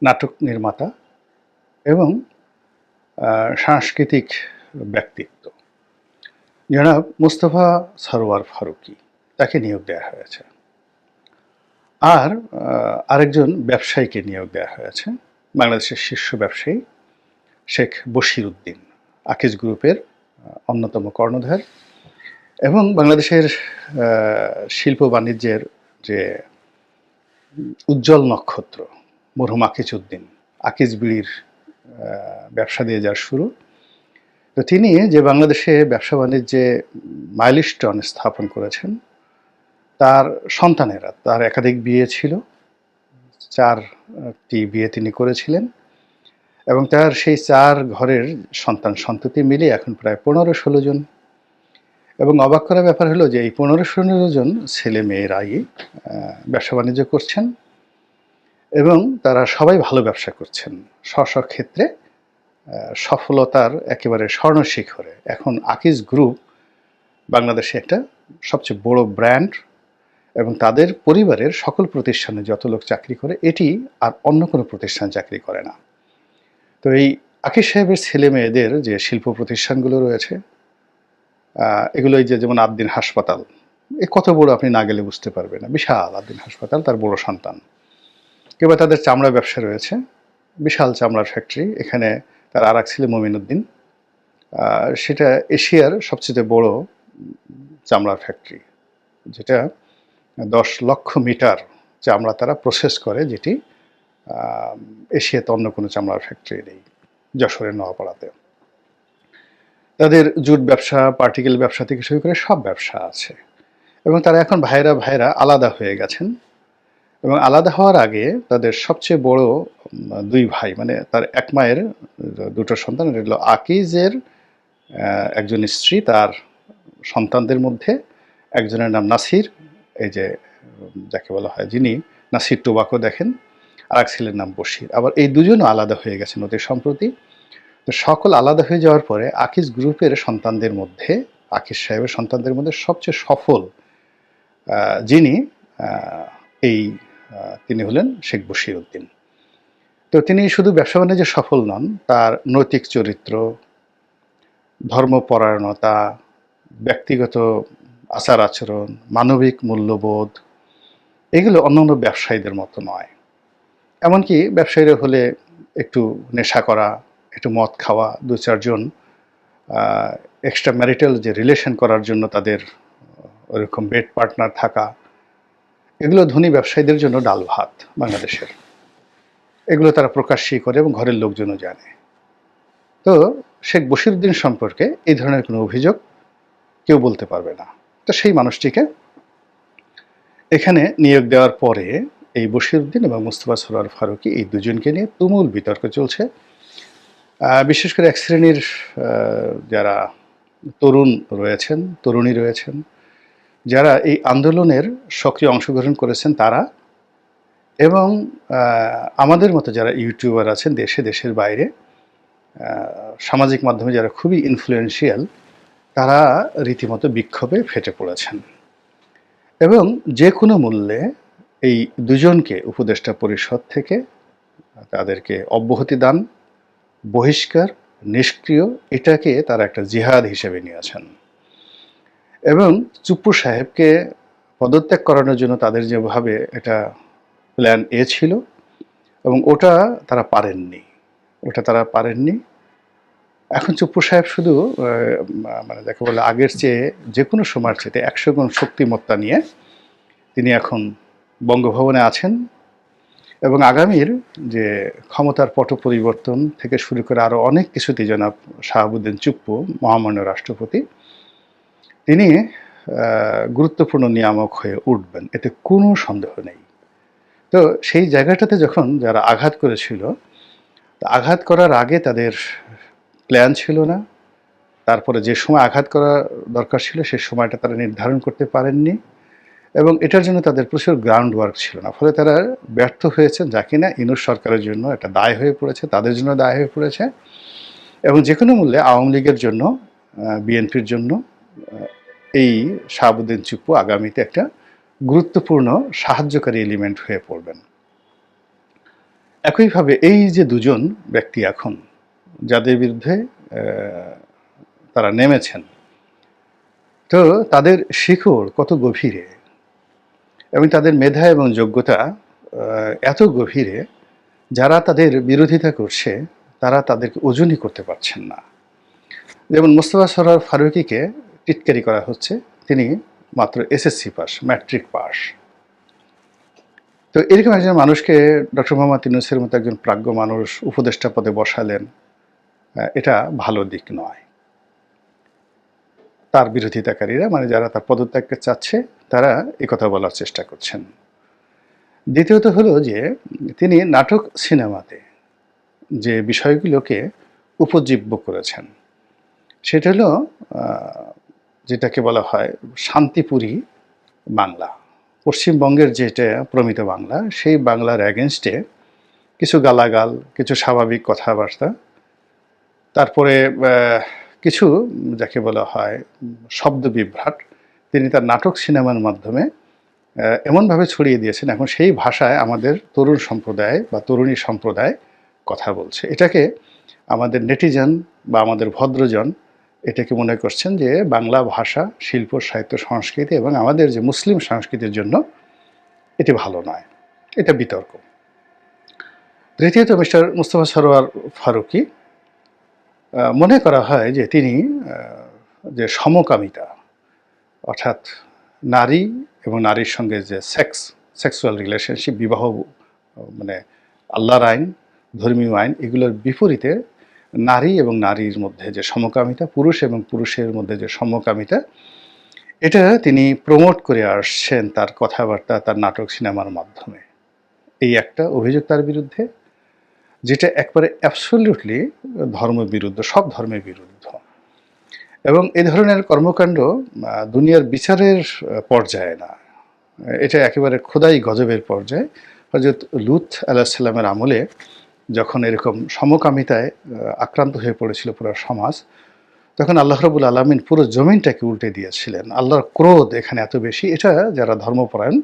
নাটক নির্মাতা এবং সাংস্কৃতিক ব্যক্তিত্ব জনাব মুস্তফা সরোয়ার ফারুকী, তাকে নিয়োগ দেওয়া হয়েছে। আর আরেকজন ব্যবসায়ীকে নিয়োগ দেওয়া হয়েছে, বাংলাদেশের শীর্ষ ব্যবসায়ী শেখ বশির উদ্দিন, আকিজ গ্রুপের অন্যতম কর্ণধার এবং বাংলাদেশের শিল্প বাণিজ্যের যে উজ্জ্বল নক্ষত্র মরহুম আকিজ উদ্দিন, আকিজ বিড়ির ব্যবসা দিয়ে যার শুরু। তো তিনি যে বাংলাদেশে ব্যবসা বাণিজ্যে মাইলস্টোন স্থাপন করেছেন, তার সন্তানেরা, তার একাধিক বিয়ে ছিল, 4টি বিয়ে তিনি করেছিলেন এবং তার সেই 4 ঘরের সন্তান সন্ততি মিলে এখন প্রায় 15-16 জন। এবং অবাক করার ব্যাপার হলো যে এই 15-16 জন ছেলে মেয়েরাই ব্যবসা বাণিজ্য করছেন এবং তারা সবাই ভালো ব্যবসা করছেন, স্ব ক্ষেত্রে সফলতার একেবারে স্বর্ণশিখরে। এখন আকিজ গ্রুপ বাংলাদেশে একটা সবচেয়ে বড় ব্র্যান্ড এবং তাদের পরিবারের সকল প্রতিষ্ঠানে যত লোক চাকরি করে, এটি আর অন্য কোনো প্রতিষ্ঠান চাকরি করে না। তো এই আকিজ সাহেবের ছেলে মেয়েদের যে শিল্প প্রতিষ্ঠানগুলো রয়েছে, এগুলো এই যে যেমন আদ্দিন হাসপাতাল, এ কত বড় আপনি না গেলে বুঝতে পারবেন না, বিশাল আদ্দিন হাসপাতাল, তার বড় সন্তান। কিংবা তাদের চামড়া ব্যবসা রয়েছে, বিশাল চামড়ার ফ্যাক্টরি, এখানে তার আর এক ছেলে মমিন উদ্দিন, সেটা এশিয়ার সবচেয়ে বড় চামড়ার ফ্যাক্টরি, যেটা 10 লক্ষ মিটার চামড়া তারা প্রসেস করে, যেটি এশিয়াতে অন্য কোনো চামড়ার ফ্যাক্টরি নেই, যশোরের নোয়াপাড়াতে। তাদের জুট ব্যবসা, পার্টিকেল ব্যবসা থেকে শুরু করে সব ব্যবসা আছে এবং তারা এখন ভাইরা আলাদা হয়ে গেছেন। এবং আলাদা হওয়ার আগে তাদের সবচেয়ে বড় 2 ভাই, মানে তার এক মায়ের 2টো সন্তান, এটা হলো আকিজের একজন স্ত্রী, তার সন্তানদের মধ্যে একজনের নাম নাসির, এই যে যাকে বলা হয় যিনি নাসির টোবাকো দেখেন, আর এক ছেলের নাম বশির। আবার এই দুজনও আলাদা হয়ে গেছেন অতি সম্প্রতি। তো সকল আলাদা হয়ে যাওয়ার পরে আকিজ গ্রুপের সন্তানদের মধ্যে, আকিজ সাহেবের সন্তানদের মধ্যে সবচেয়ে সফল যিনি, তিনি হলেন শেখ বশির উদ্দিন। তো তিনি শুধু ব্যবসা বাণিজ্যে সফল নন, তার নৈতিক চরিত্র, ধর্মপরায়ণতা, ব্যক্তিগত আচার আচরণ, মানবিক মূল্যবোধ, এগুলো অন্যান্য ব্যবসায়ীদের মতো নয়। এমনকি ব্যবসায়ীরা হলে একটু নেশা করা, একটু মদ খাওয়া, 2-4 জন এক্সট্রা ম্যারিটাল যে রিলেশন করার জন্য তাদের ওরকম বেড পার্টনার থাকা, এগুলো ধনী ব্যবসায়ীদের জন্য ডাল ভাত বাংলাদেশের। এগুলো তারা প্রকাশ্যই করে এবং ঘরের লোকজনও জানে। তো শেখ বশির উদ্দিন সম্পর্কে এই ধরনের কোনো অভিযোগ কেউ বলতে পারবে না। তো সেই মানুষটিকে এখানে নিয়োগ দেওয়ার পরে এই বশির উদ্দিন এবং মুস্তফা সরোয়ার ফারুকী, এই দুজনকে নিয়ে তুমুল বিতর্ক চলছে। বিশেষ করে এক শ্রেণীর যারা তরুণ রয়েছেন, তরুণী রয়েছেন, যারা এই আন্দোলনের সক্রিয় অংশগ্রহণ করেছেন তারা, এবং আমাদের মতো যারা ইউটিউবার আছেন দেশের বাইরে, সামাজিক মাধ্যমে যারা খুবই ইনফ্লুয়েন্সিয়াল, তারা রীতিমতো বিক্ষোভে ফেটে পড়েছেন এবং যে কোনো মূল্যে এই দুজনকে উপদেষ্টা পরিষদ থেকে তাদেরকে অব্যাহতি দান, বহিষ্কার, নিষ্ক্রিয়, এটাকে তারা একটা জিহাদ হিসেবে নিয়েছেন। এবং চুপ্পু সাহেবকে পদত্যাগ করানোর জন্য তাদের যেভাবে এটা প্ল্যান এ ছিল, এবং ওটা তারা পারেননি। এখন চুপ্পু সাহেব শুধু মানে যাকে বলে আগের চেয়ে যে কোনো সময়ের চেয়ে 100 গুণ শক্তিমত্তা নিয়ে তিনি এখন বঙ্গভবনে আছেন এবং আগামীর যে ক্ষমতার পট পরিবর্তন থেকে শুরু করে আরও অনেক কিছুতেই জনাব শাহাবুদ্দিন চুপ্পু, মহামান্য রাষ্ট্রপতি, তিনি গুরুত্বপূর্ণ নিয়ামক হয়ে উঠবেন, এতে কোনো সন্দেহ নেই। তো সেই জায়গাটাতে যখন যারা আঘাত করেছিল, আঘাত করার আগে তাদের প্ল্যান ছিল না, তারপরে যে সময় আঘাত করা দরকার ছিল সে সময়টা তারা নির্ধারণ করতে পারেননি এবং এটার জন্য তাদের প্রচুর গ্রাউন্ড ওয়ার্ক ছিল না, ফলে তারা ব্যর্থ হয়েছেন, যা কিনা ইউনূস সরকারের জন্য একটা দায় হয়ে পড়েছে, তাদের জন্য দায় হয়ে পড়েছে। এবং যে কোনো মূল্যে আওয়ামী লীগের জন্য, বিএনপির জন্য এই শাহাবুদ্দিন চুপ্পু আগামীতে একটা গুরুত্বপূর্ণ সাহায্যকারী এলিমেন্ট হয়ে পড়বেন। একইভাবে এই যে দুজন ব্যক্তি এখন যাদের বিরুদ্ধে তারা নেমেছেন, তো তাদের শিকড় কত গভীরে এবং তাদের মেধা এবং যোগ্যতা এত গভীরে, যারা তাদের বিরোধিতা করছে তারা তাদেরকে ওজনই করতে পারছেন না। যেমন মোস্তফা সরোয়ার ফারুকীকে টিটকারি করা হচ্ছে, তিনি মাত্র এসএসসি পাস, ম্যাট্রিক পাস। তো এরকম একজন মানুষকে ডক্টর মোহাম্মদ ইউনূসের মতো একজন প্রাজ্ঞ মানুষ উপদেষ্টা পদে বসালেন, এটা ভালো দিক নয়। তার বিরোধিতাকারীরা, মানে যারা তার পদত্যাগকে চাচ্ছে, তারা একথা বলার চেষ্টা করছেন। দ্বিতীয়ত হলো যে তিনি নাটক সিনেমাতে যে বিষয়গুলোকে উপজীব্য করেছেন, সেটা হলো যেটাকে বলা হয় শান্তিপুরী বাংলা, পশ্চিমবঙ্গের যেটা প্রমিত বাংলা, সেই বাংলার অ্যাগেনস্টে কিছু গালাগাল, কিছু স্বাভাবিক কথাবার্তা, তারপরে কিছু যাকে বলা হয় শব্দ বিভ্রাট, তিনি তার নাটক সিনেমার মাধ্যমে এমনভাবে ছড়িয়ে দিয়েছেন, এখন সেই ভাষায় আমাদের তরুণ সম্প্রদায় বা তরুণী সম্প্রদায় কথা বলছে। এটাকে আমাদের নেটিজেন বা আমাদের ভদ্রজন এটাকে মনে করছেন যে বাংলা ভাষা, শিল্প, সাহিত্য, সংস্কৃতি এবং আমাদের যে মুসলিম সংস্কৃতির জন্য এটি ভালো নয়। এটা বিতর্ক। তৃতীয়ত, মিস্টার মোস্তফা সরোয়ার ফারুকী মনে করা হয় যে তিনি যে সমকামিতা, অর্থাৎ নারী এবং নারীর সঙ্গে যে সেক্সুয়াল রিলেশনশিপ, বিবাহ, মানে আল্লাহর আইন, ধর্মীয় আইন, এগুলোর বিপরীতে নারী এবং নারীর মধ্যে যে সমকামিতা, পুরুষ এবং পুরুষের মধ্যে যে সমকামিতা, এটা তিনি প্রমোট করে আসছেন তার কথাবার্তা, তার নাটক সিনেমার মাধ্যমে। এই একটা অভিযোগ তার বিরুদ্ধে, যেটা একবারে অ্যাবসলিউটলি ধর্মবিরুদ্ধ, সব ধর্মের বিরুদ্ধ। এবং এই ধরনের কর্মকাণ্ড দুনিয়ার বিচারের পর্যায়ে না, এটা একেবারে খোদাই গজবের পর্যায়ে। হযরত লূত আলাইহিস সালামের আমলে যখন এরকম সমকামিতায় আক্রান্ত হয়ে পড়েছিল পুরো সমাজ, তখন আল্লাহ রাব্বুল আলামিন পুরো জমিনটাকে উল্টে দিয়েছিলেন। আল্লাহর ক্রোধ এখানে এত বেশি। এটা যারা ধর্মপরায়ণ,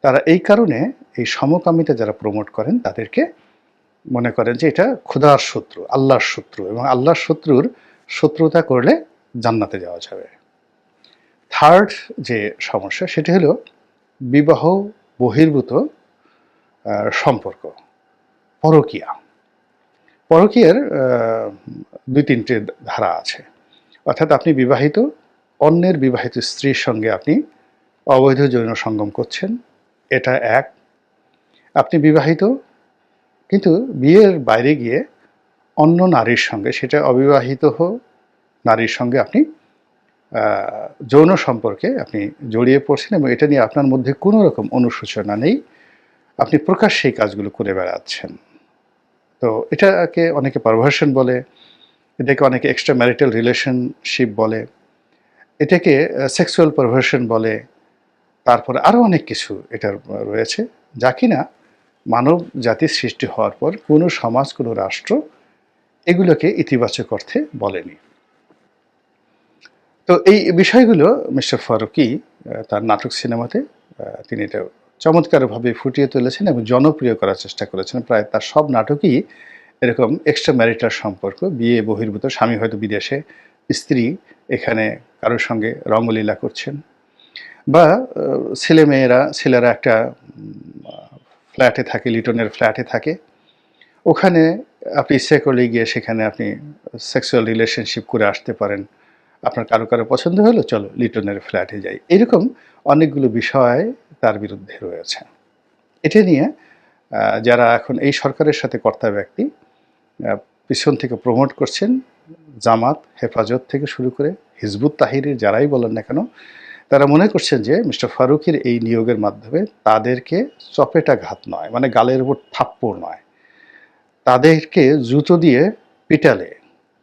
তারা এই কারণে এই সমকামিতা যারা প্রমোট করেন, তাদেরকে মনে করেন যে এটা খোদার শত্রু, আল্লাহর শত্রু, এবং আল্লাহর শত্রুর শত্রুতা করলে জান্নাতে যাওয়া যাবে। থার্ড যে সমস্যা, সেটি হলো বিবাহ বহির্ভূত সম্পর্ক, পরকীয়া। পরকীয়ার ২-৩টে ধারা আছে। অর্থাৎ আপনি বিবাহিত, অন্যের বিবাহিত স্ত্রীর সঙ্গে আপনি অবৈধ যৌন সঙ্গম করছেন, এটা এক। আপনি বিবাহিত কিন্তু বিয়ের বাইরে গিয়ে অন্য নারীর সঙ্গে, সেটা অবিবাহিত নারীর সঙ্গে আপনি যৌন সম্পর্কে আপনি জড়িয়ে পড়ছেন, এবং এটা নিয়ে আপনার মধ্যে কোনো রকম অনুশোচনা নেই, আপনি প্রকাশ্যে এই কাজগুলো করে বেড়াচ্ছেন। তো এটাকে অনেকে পারভার্সন বলে, এটাকে অনেকে এক্সট্রা ম্যারিটাল রিলেশনশিপ বলে, এটাকে সেক্সুয়াল পারভার্সন বলে, তারপরে আরও অনেক কিছু এটার রয়েছে, যা কিনা মানব জাতির সৃষ্টি হওয়ার পর কোনো সমাজ, কোনো রাষ্ট্র এগুলোকে ইতিবাচক অর্থে বলেনি। তো এই বিষয়গুলো মিস্টার ফারুকী তার নাটক সিনেমাতে তিনি এটা চমৎকারভাবে ফুটিয়ে তুলেছেন এবং জনপ্রিয় করার চেষ্টা করেছেন। প্রায় তার সব নাটকই এরকম এক্সট্রা ম্যারিটাল সম্পর্ক, বিয়ে বহির্ভূত, স্বামী হয়তো বিদেশে, স্ত্রী এখানে কারোর সঙ্গে রঙ্গলীলা করছেন, বা ছেলেরা একটা ফ্ল্যাটে থাকে, লিটনের ফ্ল্যাটে থাকে, ওখানে আপনি ইচ্ছে করলে গিয়ে সেখানে আপনি সেক্সুয়াল রিলেশনশিপ করে আসতে পারেন। আপনার কারো পছন্দ হলো, চলো লিটনের ফ্ল্যাটে যাই। এরকম অনেকগুলো বিষয় তার বিরুদ্ধে রয়েছে। এটা নিয়ে যারা এখন এই সরকারের সাথে কর্তা ব্যক্তি পিছন থেকে প্রমোট করছেন, জামাত, হেফাজত থেকে শুরু করে হিজবুত তাহরির যারাই বলেন না কেন, তারা মনে করছেন যে মিস্টার ফারুকীর এই নিয়োগের মাধ্যমে তাদেরকে চপেটাঘাত নয়, মানে গালের উপর থাপ্পড় নয়, তাদেরকে জুতো দিয়ে পিটালে,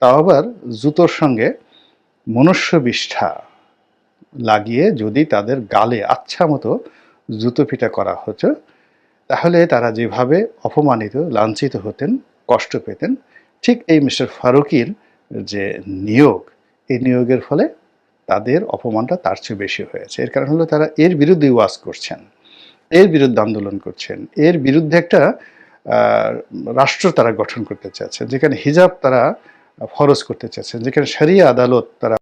তাও আবার জুতোর সঙ্গে মনুষ্যবিষ্ঠা লাগিয়ে যদি তাদের গালে আচ্ছা মতো জুতো পিটা করা হতো, তাহলে তারা যেভাবে অপমানিত, লাঞ্ছিত হতেন, কষ্ট পেতেন, ঠিক এই মিস্টার ফারুকীর যে নিয়োগ, এই নিয়োগের ফলে তাদের অপমানটা তার চেয়ে বেশি হয়েছে। এর কারণ হলো তারা এর বিরুদ্ধে ওয়াজ করছেন, এর বিরুদ্ধে আন্দোলন করছেন, এর বিরুদ্ধে একটা রাষ্ট্র তারা গঠন করতে চাচ্ছেন, যেখানে হিজাব তারা ফরজ করতে চাচ্ছেন, যেখানে শরিয়া আদালত তারা